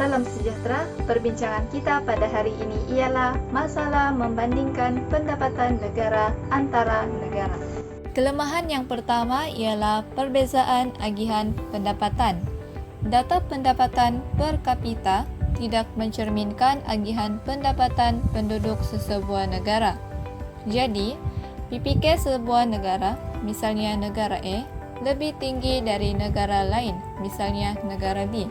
Salam sejahtera, perbincangan kita pada hari ini ialah masalah membandingkan pendapatan negara antara negara. Kelemahan yang pertama ialah perbezaan agihan pendapatan. Data pendapatan per kapita tidak mencerminkan agihan pendapatan penduduk sesebuah negara. Jadi, PPK sebuah negara, misalnya negara A, lebih tinggi dari negara lain, misalnya negara B.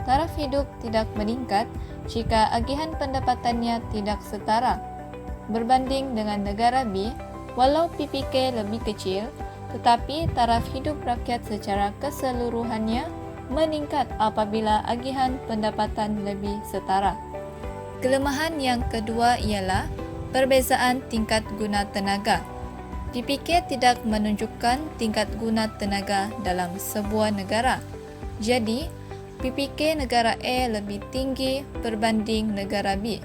Taraf hidup tidak meningkat jika agihan pendapatannya tidak setara. Berbanding dengan negara B, walau PPK lebih kecil, tetapi taraf hidup rakyat secara keseluruhannya meningkat apabila agihan pendapatan lebih setara. Kelemahan yang kedua ialah perbezaan tingkat guna tenaga. PPK tidak menunjukkan tingkat guna tenaga dalam sebuah negara. Jadi, PPK negara A lebih tinggi berbanding negara B.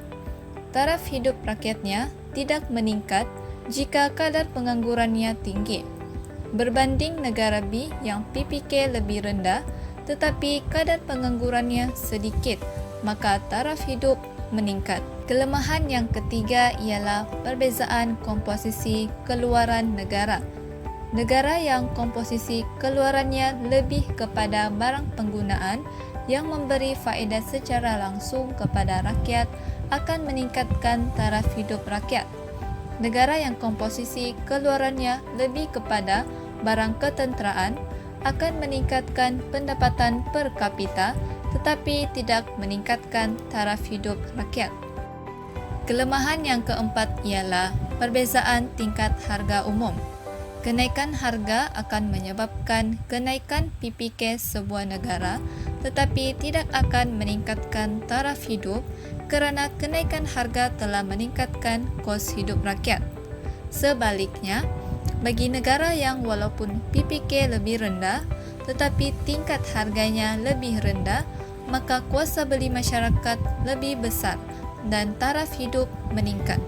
Taraf hidup rakyatnya tidak meningkat jika kadar penganggurannya tinggi. Berbanding negara B yang PPK lebih rendah tetapi kadar penganggurannya sedikit, maka taraf hidup meningkat. Kelemahan yang ketiga ialah perbezaan komposisi keluaran negara. Negara yang komposisi keluarannya lebih kepada barang penggunaan yang memberi faedah secara langsung kepada rakyat akan meningkatkan taraf hidup rakyat. Negara yang komposisi keluarannya lebih kepada barang ketenteraan akan meningkatkan pendapatan per kapita tetapi tidak meningkatkan taraf hidup rakyat. Kelemahan yang keempat ialah perbezaan tingkat harga umum. Kenaikan harga akan menyebabkan kenaikan PPK sebuah negara tetapi tidak akan meningkatkan taraf hidup kerana kenaikan harga telah meningkatkan kos hidup rakyat. Sebaliknya, bagi negara yang walaupun PPK lebih rendah tetapi tingkat harganya lebih rendah, maka kuasa beli masyarakat lebih besar dan taraf hidup meningkat.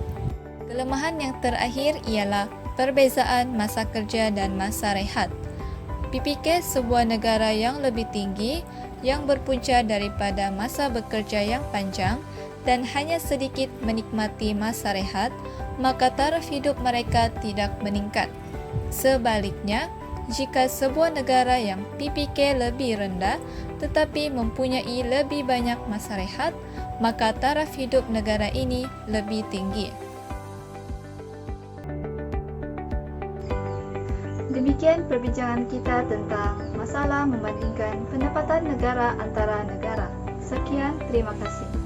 Kelemahan yang terakhir ialah perbezaan masa kerja dan masa rehat. PPK sebuah negara yang lebih tinggi yang berpunca daripada masa bekerja yang panjang dan hanya sedikit menikmati masa rehat, maka taraf hidup mereka tidak meningkat. Sebaliknya, jika sebuah negara yang PPK lebih rendah tetapi mempunyai lebih banyak masa rehat, maka taraf hidup negara ini lebih tinggi. Demikian perbincangan kita tentang masalah membandingkan pendapatan negara antara negara. Sekian, terima kasih.